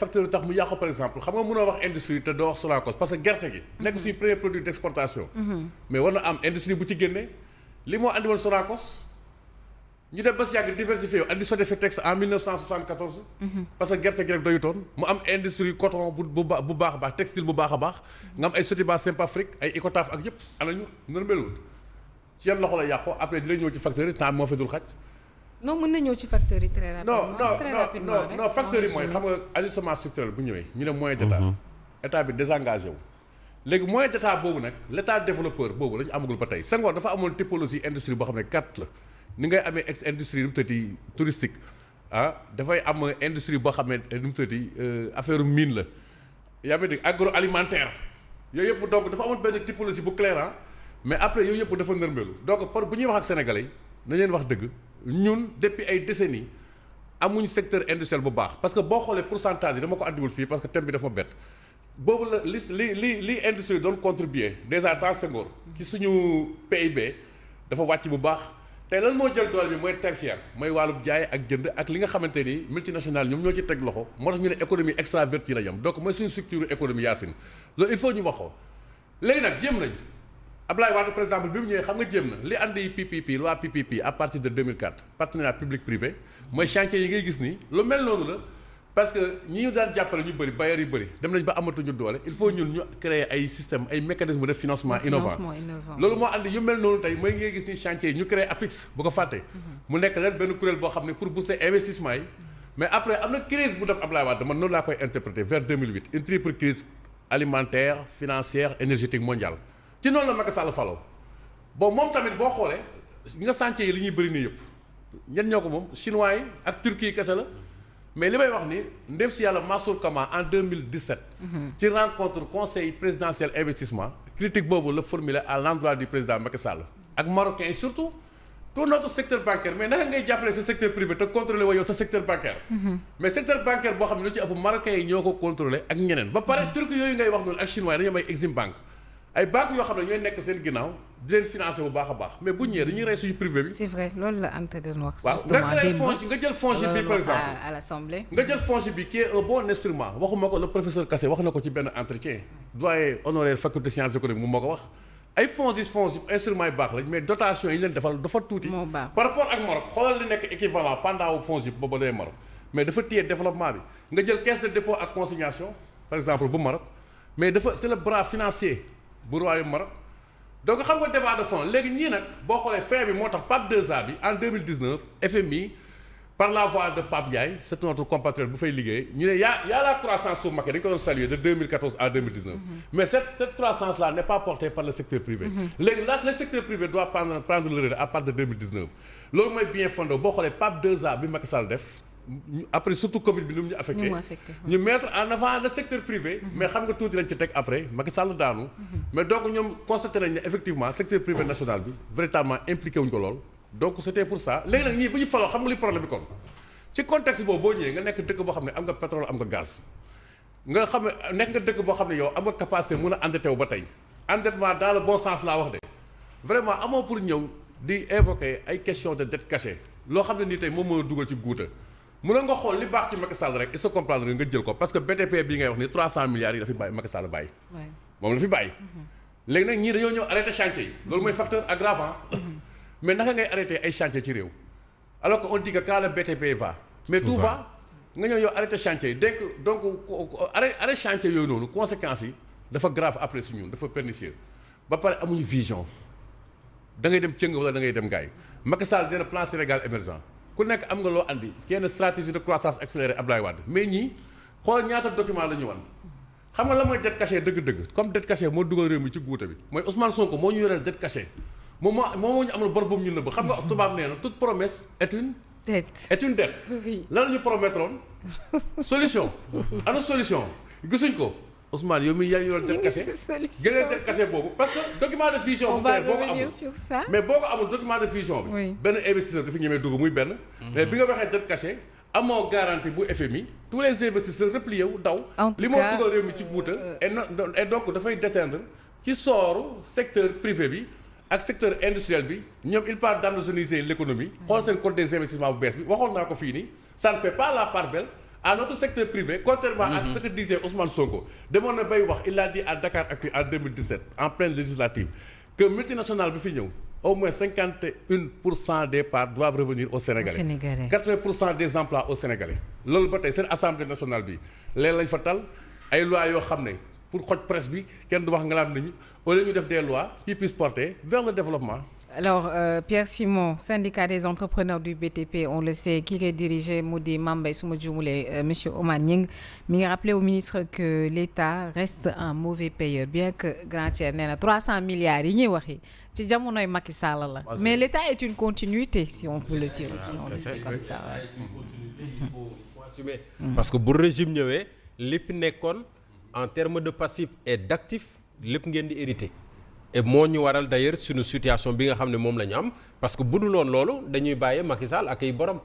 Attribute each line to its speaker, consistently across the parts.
Speaker 1: facteur tax mu yàqu par exemple xam nga mënoo wax industrie te doo wax Sonacos parce que gerte gi. nekk suñu premier produit d'exportation. mais war na am industrie bu ci génne li moo andi woon Sonacos ñu def ba si yàgg diversifié andi Sodefitex en 1974. parce que gerte gi rek doyutoon mu am industrie coton bu baax a baax textile bu baax a baax. nga am ay Sotiba Simpafric ay Icotaf ak yëpp ana ñu nërmeelul ci yan loxo la yàqu après dina ñëw ci facteur yi temps moo fi dul xaj.
Speaker 2: non mën na ñëw ci facteurs yi très rapidement.
Speaker 1: non facteurs yi mooy xam nga ajustement structurel bu ñëwee ñu ne moyen d'état état bi désengagé wu léegi moyen d'état boobu nag l'état développeur boobu la ñu amagul ba tey Senghor dafa amoon typologie industrie boo xam ne 4 la ni ngay amee ex industrie nu mu tëddi touristique dafay am industrie boo xam ne nu mu tëddi affaire mine la yaa ngi dégg agroalimentaire yooyu yëpp donc dafa amoon benn typologie bu clair mais après yooyu yëpp dafa nërmelu donc par bu ñuy wax ak sénégalais nañ leen wax dëgg ñun depuis ay décennies amuñ secteur industriel bu baax parce que boo xoolee pourcentage yi dama ko andiwul fii parce que thème bi dafa bett boobu la li industrie doon contribuer déjà dans Senghor ci suñu PIB dafa wàcc bu baax tey lan moo jël doole bi mooy tertiaire mooy wàllum jaay ak jënd ak li nga xamante ni multinationales ñoom ñoo ci teg loxo moo tax ñu ne économie extravertie la yam donc mooy suñu structure économie Yacine loolu il faut ñu wax ko léegi nag jéem nañ Abdoulaye Wade par exemple bi mu ñëwee xam nga jéem na li andi PPP loi PPP à partir de 2004 partenariat public privé mooy chantier yi ngay gis nii lu mel noonu la parce que ñi ñu daan jàppale ñu bëri bailleurs yu bëri dem nañ ba amatuñu doole il faut ñun ñu créer ay système ay mécanismes de financement innovant loolu moo andi yu mel noonu tey mooy ngay gis ni chantier yi ñu créer APIX bu ko fàttee mu nekk leen benn kuréel boo xam ne pour booster investissement yi mais après am na crise bu def Abdoulaye Wade man noonu laa koy interpréter vers 2008 une triple crise alimentaire financière énergétique mondiale ci noonu la Macky Sall faloo bon moom tamit boo xoolee nga chantier yi li ñuy bëri nii yëpp ñen ñoo ko moom chinois yi ak Turquie yi kese la mais li may wax ni ndem si yàlla Mansour Kama en 2017 ci rencontre conseil présidentiel investissement critique boobu la formulé à l'endroit du président Macky Sall ak marocains yi surtout tout notre secteur bancaire mais naka ngay jàppale sa secteur privé te contrôlé wa yow sa secteur bancaire mais secteur bancaire boo xam ne lu ci ëpp marocains yi ñoo ko contrôlé ak ñeneen ba pare Turquie yooyu ngay wax noonu ak chinois yi dañoo may Exim Bank ay banques yoo xam ne ñooy nekk seen ginnaaw di leen financer bu baax a baax mais bu ñëwee dañuy rey suñu privé bi.
Speaker 2: c'est vrai loolu la Anta doon wax.
Speaker 1: justement nga créé FONGIP nga jël FONGIP bi par exemple
Speaker 2: à l'Assemblée.
Speaker 1: nga jël FONGIP bi qui est un bon instrument waxuma ko le professeur Kassé wax na ko ci benn entretien doyen honoraire faculté sciences économiques mu moo ko wax ay FONGIP instruments yu baax lañ mais dotation yi leen defal dafa tuuti. par rapport ak Maroc xoolal li nekk équivalent pendant FONGIP booba day Maroc mais dafa téye développement bi nga jël caisse de dépôt ak consignation par exemple bu Maroc mais dafa c'est le bras financier bu royaume Maroc donc xam nga débat de fond léegi ñii nag boo xoolee fin bi moo tax PAP 2A bi en 2019 FMI par la voix de Pape Ndiaye c'est notre compatriote bu fay liggéey ñu ne y a la croissance su Macky dañu ko doon saluer de 2014 à 2019 mais cette croissance là n'est pas portée par le secteur privé léegi là le secteur privé doit prendre le relais à partir de 2019 loolu mooy bien fondé boo xoolee PAP 2A bi Macky Sall def après surtout Covid bi ni mu ñu affecté ñu mettre en avant le secteur privé mais xam nga tuuti lañ ci teg après Macky Sall daanu mais donc ñoom constaté nañ ne effectivement secteur privé national bi véritablement impliqué wuñ ko lool donc c'était pour ça léegi nag ñii bu ñu faloo xam nga li problème bi kon ci contexte boobu boo ñëwee nga nekk dëkk boo xam ne am nga pétrole am nga gaz nga xam ne nekk nga dëkk boo xam ne yow am nga capacité mën a endetté wu ba tey endettement dans le bon sens laa wax de vraiment amoo pour ñëw di évoquer ay questions de dette cachée loo xam ne nii tey moom moo dugal ci guuta mënoon nga xool li baax ci Macky Sall rek il se comprendre nga jël ko parce que BTP bii ngay wax ni 300 milliards yi dafa bàyyi Macky Sall bàyyi. moom la fi bàyyi. léegi nag ñii dañoo ñëw arrêté chantier yi. loolu mooy facteur aggravant. mais naka ngay arrêté ay chantier ci réew. alors que on dit que quand le BTP va. mais tout va nga ñëw yow arrêté chantier yi donc arrêté chantier yooyu noonu conséquences yi dafa grave après si ñun dafa pernicieux ba pare amuñu vision da ngay dem cëng wala da ngay dem gaay Macky Sall dina plan Sénégal émergent. ku nekk am nga loo andi kenn stratégie de croissance accélérée Abdoulaye Wade mais ñii xool ñaata document la ñu wan xam nga la mooy dette cachée dëgg-dëgg comme dette cachée moo dugal réew mi ci guuta bi mooy Ousmane Sonko moo ñu yoreel dette cachée moom moo ñu amal bor boobu ñu nëbb xam nga tubaab nee na toute promesse est une dette lan la ñu promettroon solution ana solution gisuñ ko Ousmane yow mii yaa ngi yoroon dette cachée gënee dette cachée boobu parce que document de vision bu boo ko amul mais boo ko amul document de vision bi benn investisseur dafa ñemee dugg muy benn mais bi nga waxee dette cachée amoo garantie bu FMI tous les investisseurs replié wu daw li moo dugal réew mi ci guuta et donc dafay déteindre ci sooru secteur privé bi ak secteur industriel bi ñoom il part d'endogéniser l'économie xool seen code des investissements bu bees bi waxoon naa ko fii nii ça ne fait pas la part belle à notre secteur privé contrairement à ce que disait Ousmane Sonko demoon na bay wax il a dit à Dakaractu en 2017 en pleine législative que multinationale bi fi ñëw au moins 51% des parts doivent revenir aux Sénégalais. 80% des emplois aux Sénégalais. loolu ba tey seen assemblée nationale bi léeg lañ fa tal ay lois yoo xam ne pour xoj presse bi kenn du wax ngalaam nañu au lieu ñu def des lois qui puissent porter vers le développement.
Speaker 2: Alors Pierre Simon, syndicat des entrepreneurs du BTP, on le sait, qui est dirigé mu di Mame Mbaye su ma juumulee monsieur Omar Nying mi ngi rappelé au ministre que l'État reste un mauvais payeur bien que Grand Thierno nee na 300 milliards yi ñuy waxi ci jamonoy Macky Sall la. Mais l'État est une continuité si on peut le dire. Si on le sait comme ça.
Speaker 3: Il faut assumer. Parce que bu régime ñëwee li fi nekkoon en termes de passif et d'actif lépp ngeen di hérité. Et moo ñu waral d'ailleurs suñu situation bi nga xam ne moom la ñu am parce que bu dul woon loolu dañuy bàyyi Macky Sall ak ay borom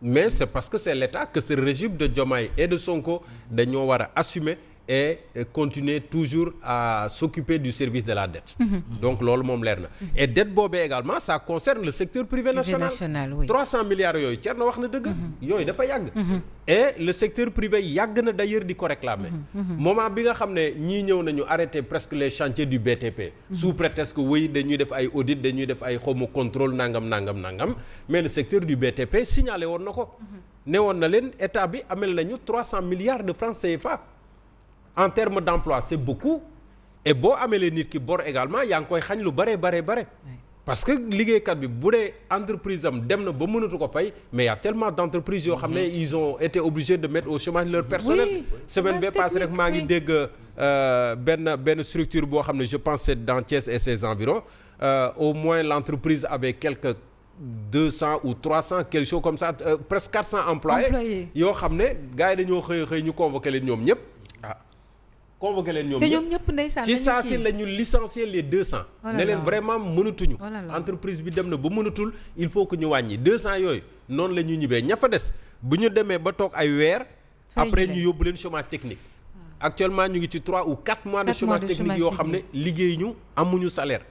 Speaker 3: mais c'est parce que c'est l'État que ce régime de Diomaye et de Sonko dañoo war a assumer et continuer toujours à s'occuper du service de la dette. Donc loolu moom leer na. Et dette boobee également ça concerne le secteur privé national. Oui. 300 milliards yooyu Thierno wax na dëgg. yooyu dafa yàgg. Et le secteur privé yàgg na d'ailleurs di ko réclamer. Moment bi nga xam ne ñii ñëw nañu arrêter presque les chantiers du BTP. Sous prétexte que oui dañuy def ay audit dañuy def ay xawma contrôle nangam. Mais le secteur du BTP signalé woon na ko. ne woon na leen état bi amel nañu 300 milliards de francs CFA. En termes d'emploi c'est beaucoup et boo amelee nit ki bor également yaa ngi koy xañ lu bare. Parce que liggéeykat bi bu dee entreprise am dem na ba mënatu ko fay mais y a tellement d'entreprises yoo xam ne ils ont été obligés de mettre au chômage leur personnel. Oui. Semaine bee passée rek maa ngi dégg benn structure boo xam ne je pense c'est dans Thiès et ses environs au moins l'entreprise avait quelques 200 ou 300 quelque chose comme ça presque 400 employés yoo xam ne gars yi dañoo xëy ñu convoqué leen ñoom ñëpp. Convoqué leen ñoom ñëpp
Speaker 2: ndeysaan
Speaker 3: ci saa si la ñu licencier les 200. ne leen vraiment mënatuñu. entreprise bi dem na ba mënatul il faut que ñu wàññi 200 yooyu noonu la ñu ñibbee ña fa des bu ñu demee ba toog ay weer. après ñu yóbbu leen chômage technique. actuellement ñu ngi ci 3 ou 4 mois de chômage technique yoo xam ne liggéey ñu amuñu salaire.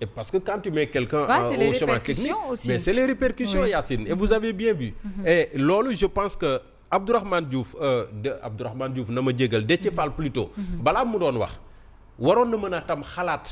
Speaker 3: et parce que quand tu mets quelqu'un au chômage technique mais c'est les répercussions Yacine et vous avez bien vu. Et loolu je pense que. Abdourahmane Diouf na ma jégal Déthié Fall plutôt balaa mu doon wax waroon na mën a tam xalaat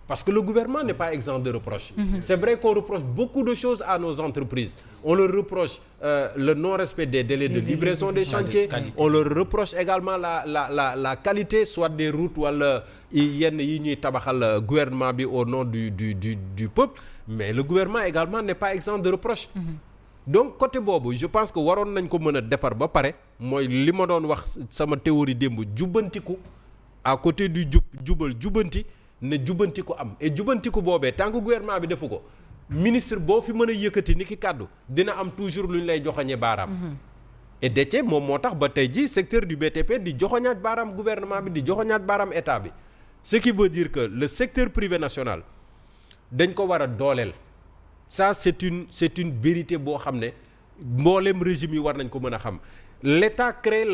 Speaker 3: parce que le gouvernement n'est pas exempt de reproches. C'est vrai qu'on reproche beaucoup de choses à nos entreprises. On leur reproche le non-respect des délais de livraison des chantiers. On leur reproche également la qualité soit des routes wala yenn yi ñuy tabaxal gouvernement bi au nom du peuple mais le gouvernement également n'est pas exempt de reproches. Donc côté boobu je pense que waroon nañ ko mën a defar ba pare mooy li ma doon wax sama théorie démb jubbantiku à côté du jubbanti ne jubbantiku am et jubbantiku boobee tant que gouvernement bi defu ko ministre boo fi mën a yëkkati ni ki kàddu dina am toujours lu ñu lay joxoñee baaraam. Et Déthié moom moo tax ba tey ji secteur du BTP di joxoñaat baaraam gouvernement bi di joxoñaat baaraam état bi ce qui veut dire que le secteur privé national dañ ko war a dooleel. Ça c'est une vérité boo xam ne mboolem régime yi war nañ ko mën a xam l'État crée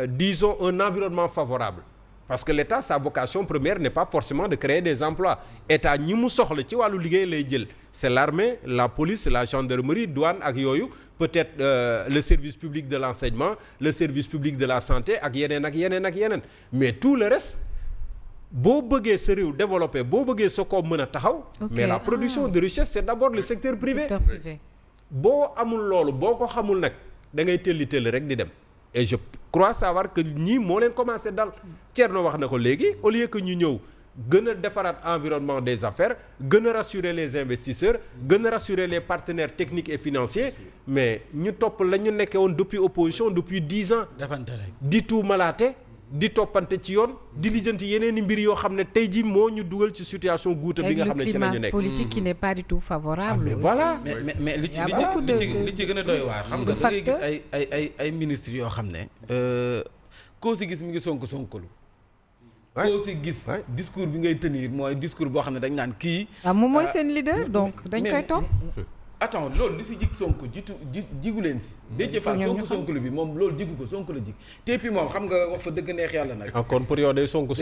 Speaker 3: disons un environnement favorable parce que l'État sa vocation première n'est pas forcément de créer des emplois État ñi mu soxla ci wàllu liggéey lay jël c'est l'armée la police la gendarmerie douane ak yooyu peut-être le service public de l'enseignement le service public de la santé ak yeneen mais tout le reste boo bëggee sa réew développé boo bëggee sa koom mën a taxaw. mais la production de richesse c'est d'abord le secteur privé. boo amul loolu boo ko xamul nag da ngay tëlli rek di dem. et je crois savoir que ñii moo leen commencé dal Thierno wax na ko léegi au lieu que ñu ñëw gën a defaraat environnement des affaires gën a rassurer les investisseurs gën a rassurer les partenaires techniques et financiers mais ñu topp la ñu nekkee woon depuis opposition depuis 10 ans. di tuumalaate. di toppante ci yoon di lijjanti yeneen i mbir yoo xam ne tey jii moo ñu dugal ci situation guuta bi nga xam ne ci la ñu nekk.
Speaker 2: climat politique qui n'est pas du tout favorable.
Speaker 3: mais voilà
Speaker 4: mais li ci gën a doy waar. xam nga da ngay gis ay ministres yoo xam ne. koo si gis mi ngi sonkalu. koo si gis discours bi ngay tenir mooy discours boo xam ne dañ naan kii.
Speaker 2: moom mooy seen leader donc dañ koy topp.
Speaker 4: attends loolu li si jig Sonko jigu leen si. Déthié Fall Sonko bi moom loolu jigu ko Sonko la jig te puis moom xam nga wax fa dëgg neex yàlla nag.
Speaker 3: kon pour yow day Sonko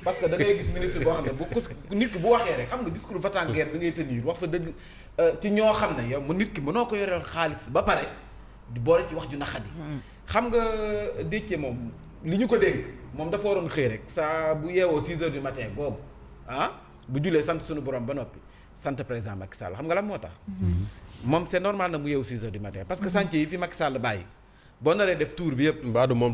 Speaker 4: parce que da ngay gis ministre boo xam ne bu nit ki bu waxee rek xam nga discours va-t-en-guerre bi ngay tenir wax fa dëgg ci ñoo xam ne yow mu nit ki mënoo ko yoreel xaalis ba pare di boole ci wax ju naqadi. xam nga Déthié moom li ñu ko dénk moom dafa waroon xëy rek saa bu yeewoo 6 heures du matin boobu bu julee sant suñu borom ba noppi sant président Macky Sall xam nga lan moo tax. moom c'est normal na mu yeewu 6 heures du matin parce que chantier yi fi Macky Sall bàyyi boo naree def tour bi yëpp.